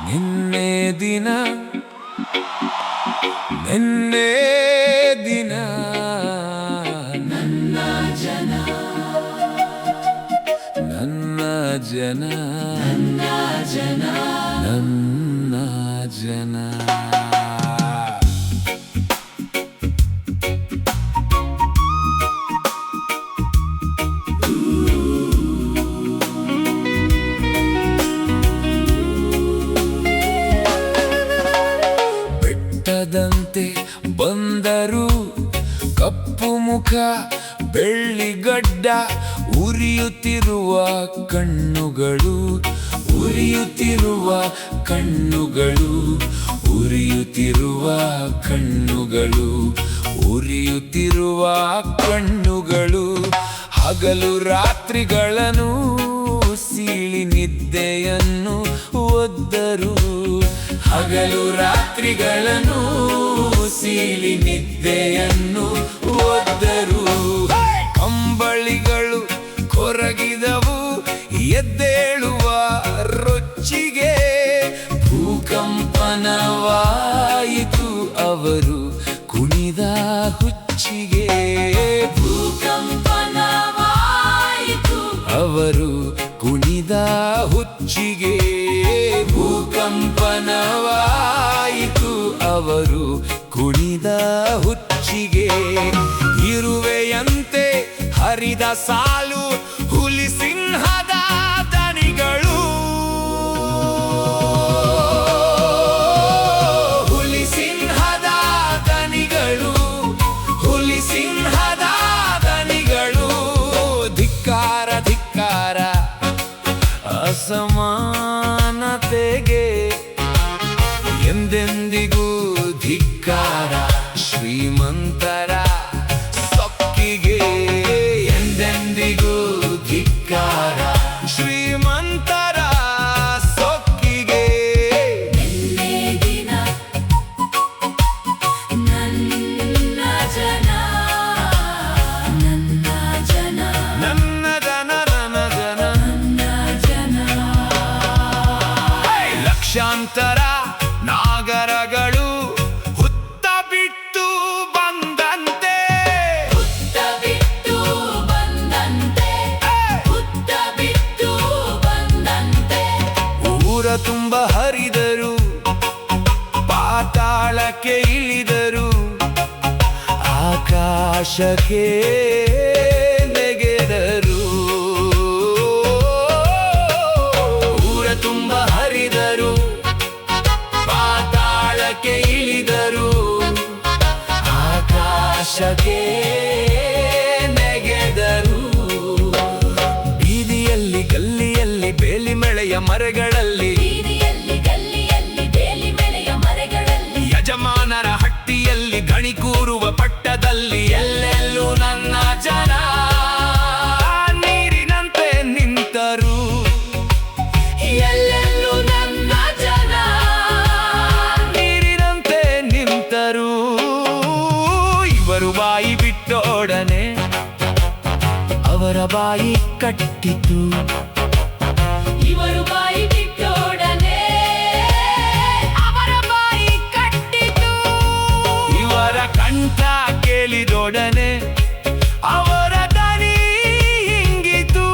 ನಿನ್ನೆ ದಿನ ನಿನ್ನೆ ದಿನ ನನ್ನ ಜನ ನನ್ನ ಜನ ನನ್ನ ಜನ ನನ್ನ ಜನ ಬೆಟ್ಟದಂತೆ ಬಂದರು ಕಪ್ಪು ಮುಖ ಬೆಳ್ಳಿಗಡ್ಡ ಉರಿಯುತ್ತಿರುವ ಕಣ್ಣುಗಳು ಉರಿಯುತ್ತಿರುವ ಕಣ್ಣುಗಳು ಉರಿಯುತ್ತಿರುವ ಕಣ್ಣುಗಳು ಉರಿಯುತ್ತಿರುವ ಕಣ್ಣುಗಳು ಹಗಲು ರಾತ್ರಿಗಳನ್ನು ಸೀಳಿ ನಿದ್ದೆಯನ್ನು ಒದ್ದರು ಹಗಲು ರಾತ್ರಿಗಳನ್ನು ಸೀಳಿ ನಿದ್ದೆಯನ್ನು ಒದ್ದರು ಕಂಬಳಿಗಳು ಕೊರಗಿದವು ಎದ್ದೇಳುವ ರೊಚ್ಚಿಗೆ ಭೂಕಂಪನವಾಯಿತು ಅವರು ಕುಣಿದ ಹುಚ್ಚಿಗೆ ಭೂಕಂಪನವಾಯಿತು ಅವರು ಕುಣಿದ ಹುಚ್ಚಿಗೆ ಭೂಕಂಪನವಾಯಿತು ಅವರು ಕುಣಿದ ಹುಚ್ಚಿಗೆ ಇರುವೆಯಂತೆ ಹರಿದ ಸಾಲು ಹುಲಿ ಸಿಂಹದ ದನಿಗಳು ಹುಲಿ ಸಿಂಹದ ದನಿಗಳು ಹುಲಿ ಸಿಂಹದ ದನಿಗಳು ಧಿಕ್ಕಾರ ಧಿಕ್ಕಾರ ಅಸಮಾನತೆಗೆ ಎಂದೆಂದಿಗೂ ಧಿಕ್ಕಾರ ಶ್ರೀಮಂತರ ಸೊಕ್ಕಿಗೆ ಎಂದೆಂದಿಗೂ ಧಿಕ್ಕಾರ ಶ್ರೀಮಂತರ ಸೊಕ್ಕಿಗೆ ನಿನ್ನೆ ದಿನ ನನ್ನ ಜನ ನನ್ನ ಜನ ನನ್ನ ಜನ ನನ್ನ ಜನ ನನ್ನ ಜನ ಲಕ್ಷಾಂತರ ನಾಗರಗಳು ಹುತ್ತ ಬಿಟ್ಟು ಬಂದಂತೆ ಹುತ್ತ ಬಿಟ್ಟು ಬಂದಂತೆ ಹುತ್ತ ಬಿಟ್ಟು ಬಂದಂತೆ ಊರ ತುಂಬ ಹರಿದರು ಪಾತಾಳಕ್ಕೆ ಇಳಿದರು ಆಕಾಶಕ್ಕೆ ನೆಗೆದರು ಊರ ತುಂಬ ಹರಿದರು ಪಾತಾಳಕ್ಕೆ ಇಳಿದರು ಆಕಾಶಕ್ಕೆ ನೆಗೆದರು ಬೀದಿಯಲ್ಲಿ ಗಲ್ಲಿಯಲ್ಲಿ ಬೇಲಿ ಮಳೆಯ ಮರಗಳಲ್ಲಿ ಬೀದಿಯಲ್ಲಿ ಗಲ್ಲಿಯಲ್ಲಿ ಬೇಲಿ ಬೆಳೆಯ ಮರಗಳಲ್ಲಿ ಯಜಮಾನರ ಹಟ್ಟಿಯಲ್ಲಿ ಗಣಿ ಕೂರುವ ಪಟ್ಟದಲ್ಲಿ ಎಲ್ಲೆಲ್ಲೂ ನನ್ನ ಜನ ನೀರಿನಂತೆ ನಿಂತರು ಎಲ್ಲೆಲ್ಲೂ ನನ್ನ ಜನ ನೀರಿನಂತೆ ನಿಂತರು ಇವರು ಬಾಯಿ ಬಿಟ್ಟೊಡನೆ ಅವರ ಬಾಯಿ ಕಟ್ಟಿತು ಇವರು ಬಾಯಿ ಬಿಟ್ಟೊಡನೆ ಅವರ ಬಾಯಿ ಕಟ್ಟಿತು ಇವರ ಕಂಠ ಕೇಳಿದೊಡನೆ ಅವರ ದನಿ ಹಿಂಗಿತು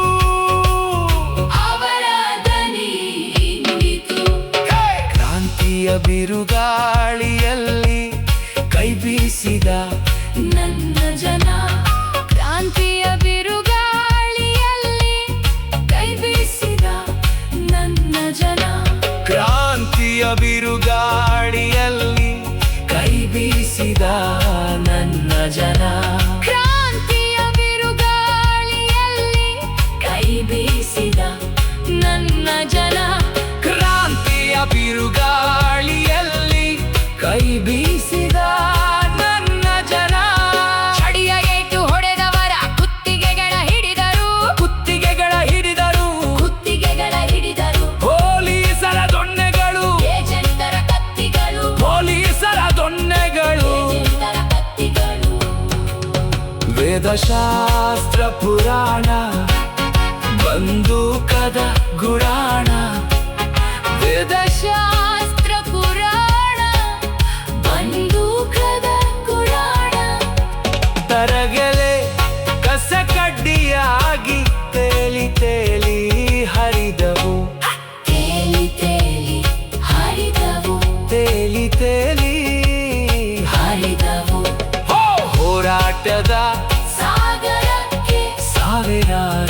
ಅವರ ದನಿ ಹಿಂಗಿತು ಕ್ರಾಂತಿಯ ಬಿರುಗಾಳಿಯಲ್ಲಿ ಕೈ ಬೀಸಿದ ನನ್ನ ಜನ ಕ್ರಾಂತಿಯ ಬಿರುಗಾಳಿಯಲ್ಲಿ ಕೈ ಬೀಸಿದ ನನ್ನ ಜನ ಕ್ರಾಂತಿಯ ಬಿರುಗಾಳಿಯಲ್ಲಿ ಕೈ ಬೀಸಿದ ನನ್ನ ಜನ ಕ್ರಾಂತಿಯ ಬಿರುಗಾಳಿಯಲ್ಲಿ ಕೈ ಬೀಸಿದ ನನ್ನ ಜನ ಕ್ರಾಂತಿಯ ಬಿರುಗಾಳಿಯಲ್ಲಿ ಕೈ ಬೀಸಿದ ನನ್ನ ಜನ ಚಡಿಯ ಏಟು ಹೊಡೆದವರ ಕುತ್ತಿಗೆಗಳ ಹಿಡಿದರು ಕುತ್ತಿಗೆಗಳ ಹಿಡಿದರು ಕುತ್ತಿಗೆಗಳ ಹಿಡಿದರು ಪೊಲೀಸರ ದೊಣ್ಣೆಗಳು ಏಜೆಂಟರ ಕತ್ತಿಗಳು ಪೊಲೀಸರ ದೊಣ್ಣೆಗಳು ಏಜೆಂಟರ ಕತ್ತಿಗಳು ವೇದಶಾಸ್ತ್ರ ಪುರಾಣ ಬಂದೂಕದ ಗುರಾಣ ವೇದಶಾಸ್ತ್ರ ಯಾರು